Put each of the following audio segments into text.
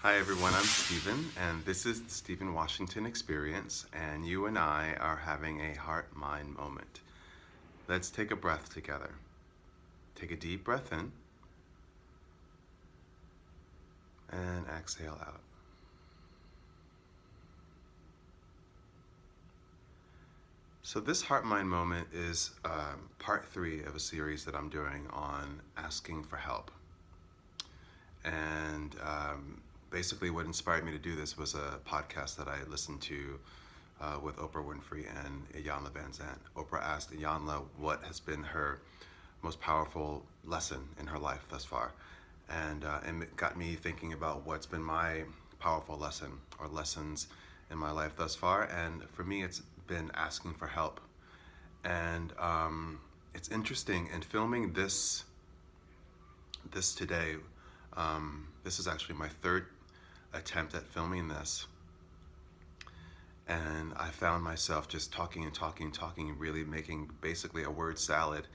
Hi everyone, I'm Stephen, and this is the Stephen Washington Experience, and you and I are having a heart-mind moment. Let's take a breath together. Take a deep breath in, and exhale out. So this heart-mind moment is part 3 of a series that I'm doing on asking for help. And basically what inspired me to do this was a podcast that I listened to with Oprah Winfrey and Iyanla Vanzant. Oprah asked Iyanla what has been her most powerful lesson in her life thus far. And it got me thinking about what's been my powerful lesson or lessons in my life thus far. And for me, it's been asking for help. And it's interesting in filming this today. This is actually my third attempt at filming this, and I found myself just talking and talking and talking, really making basically a word salad,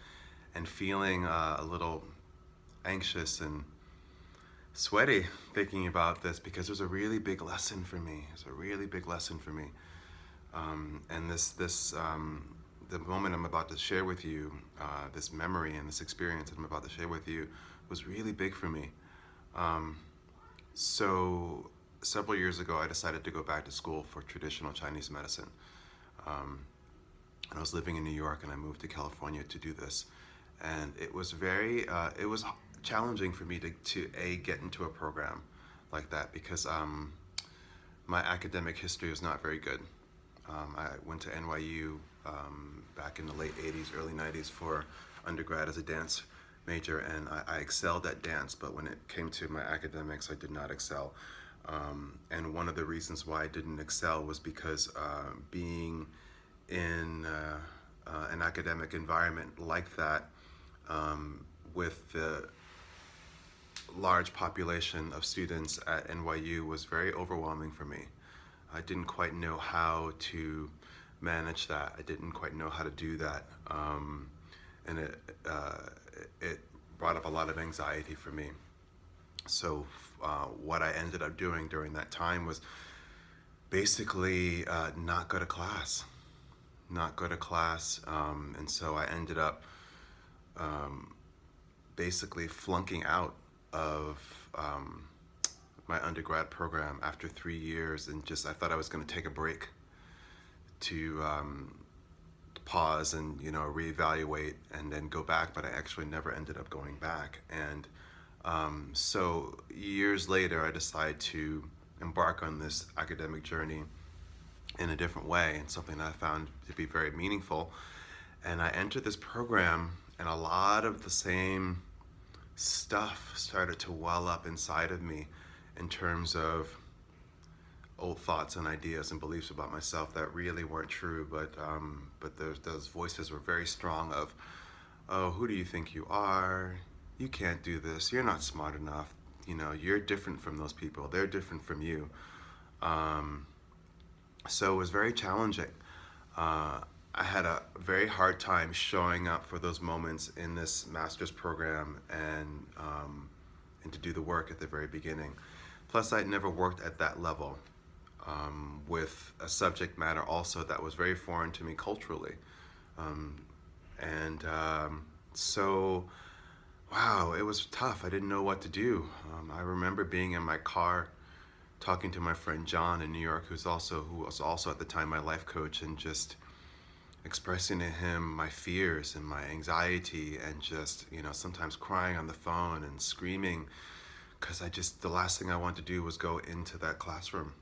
and feeling a little anxious and sweaty thinking about this, because it was a really big lesson for me. It's a really big lesson for me, and the moment I'm about to share with you, this memory and this experience that I'm about to share with you, was really big for me. So several years ago, I decided to go back to school for traditional Chinese medicine. And I was living in New York, and I moved to California to do this. And it was it was challenging for me to get into a program like that, because my academic history was not very good. I went to NYU back in the late 80s, early 90s for undergrad as a dance major, and I excelled at dance, but when it came to my academics, I did not excel. And one of the reasons why I didn't excel was because being in an academic environment like that, with the large population of students at NYU, was very overwhelming for me. I didn't quite know how to manage that. I didn't quite know how to do that. And it brought up a lot of anxiety for me. So what I ended up doing during that time was basically not go to class. And so I ended up basically flunking out of my undergrad program after 3 years, and I thought I was going to take a break to pause and reevaluate and then go back, but I actually never ended up going back. And so years later, I decided to embark on this academic journey in a different way, and something that I found to be very meaningful. And I entered this program, and a lot of the same stuff started to well up inside of me in terms of old thoughts and ideas and beliefs about myself that really weren't true, but those voices were very strong of, oh, who do you think you are? You can't do this. You're not smart enough. You're different from those people. They're different from you. So it was very challenging. I had a very hard time showing up for those moments in this master's program and to do the work at the very beginning. Plus, I'd never worked at that level with a subject matter also that was very foreign to me culturally. So, wow, it was tough. I didn't know what to do. I remember being in my car talking to my friend John in New York, who was also at the time my life coach, and just expressing to him my fears and my anxiety, and just sometimes crying on the phone and screaming, because the last thing I wanted to do was go into that classroom.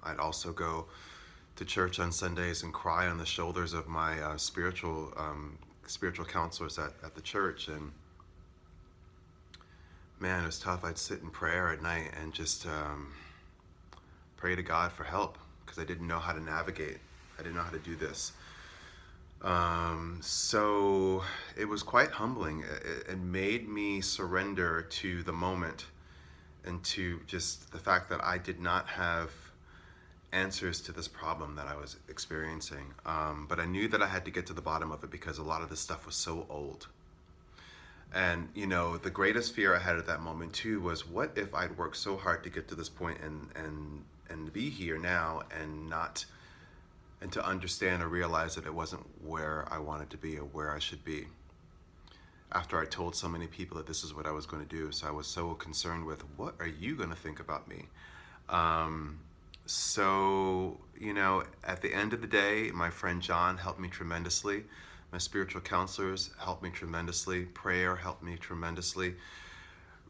I'd also go to church on Sundays and cry on the shoulders of my spiritual counselors at the church. And man, it was tough. I'd sit in prayer at night and just pray to God for help, because I didn't know how to navigate. I didn't know how to do this. So it was quite humbling. It made me surrender to the moment, and to just the fact that I did not have answers to this problem that I was experiencing. But I knew that I had to get to the bottom of it, because a lot of this stuff was so old. And you know, the greatest fear I had at that moment too was, what if I'd worked so hard to get to this point and be here now and not, and to understand or realize that it wasn't where I wanted to be or where I should be, after I told so many people that this is what I was going to do. So I was so concerned with, what are you going to think about me? So, you know, at the end of the day, my friend John helped me tremendously. My spiritual counselors helped me tremendously. Prayer helped me tremendously.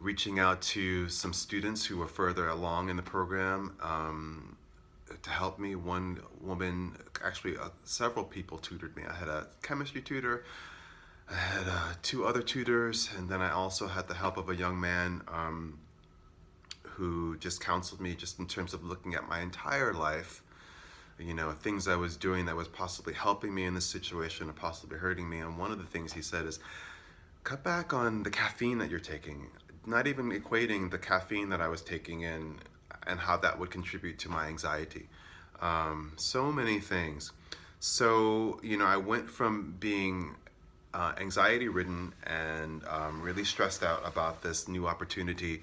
Reaching out to some students who were further along in the program to help me. One woman, actually several people tutored me. I had a chemistry tutor, I had 2 other tutors, and then I also had the help of a young man who just counseled me just in terms of looking at my entire life, you know, things I was doing that was possibly helping me in this situation or possibly hurting me. And one of the things he said is, cut back on the caffeine that you're taking, not even equating the caffeine that I was taking in and how that would contribute to my anxiety. So many things. So, you know, I went from being anxiety ridden and really stressed out about this new opportunity,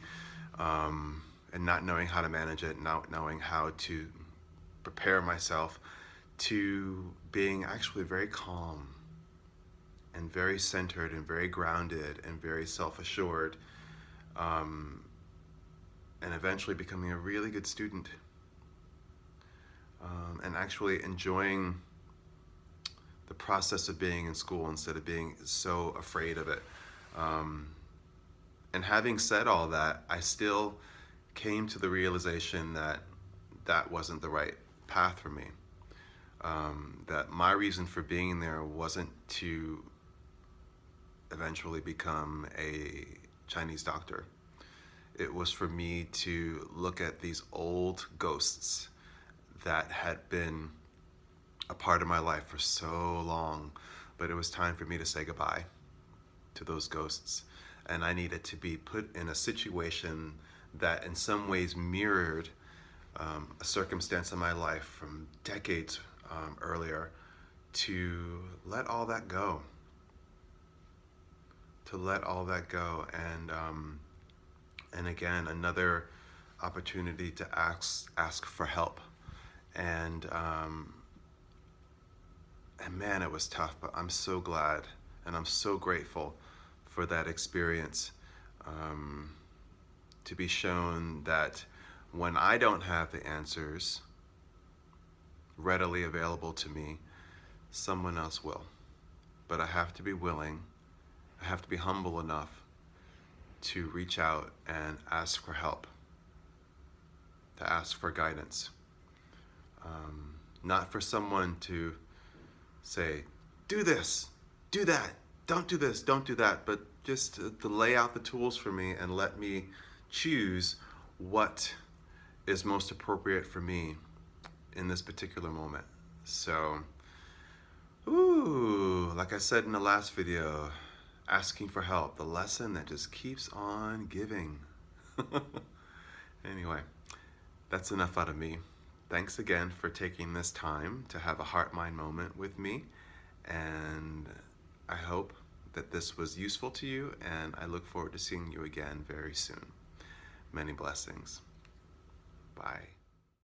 and not knowing how to manage it, not knowing how to prepare myself, to being actually very calm and very centered and very grounded and very self-assured, and eventually becoming a really good student, and actually enjoying the process of being in school instead of being so afraid of it. And having said all that, I still came to the realization that that wasn't the right path for me. That my reason for being there wasn't to eventually become a Chinese doctor. It was for me to look at these old ghosts that had been a part of my life for so long, but it was time for me to say goodbye to those ghosts. And I needed to be put in a situation that in some ways mirrored a circumstance in my life from decades earlier, to let all that go. To let all that go. And again, another opportunity to ask for help. And man, it was tough, but I'm so glad and I'm so grateful for that experience, to be shown that when I don't have the answers readily available to me, someone else will. But I have to be willing, I have to be humble enough to reach out and ask for help, to ask for guidance. Not for someone to say, do this, do that, don't do this, don't do that, but just to lay out the tools for me and let me choose what is most appropriate for me in this particular moment. So, like I said in the last video, asking for help, the lesson that just keeps on giving. Anyway, that's enough out of me. Thanks again for taking this time to have a heart-mind moment with me, and I hope that this was useful to you, and I look forward to seeing you again very soon. Many blessings. Bye.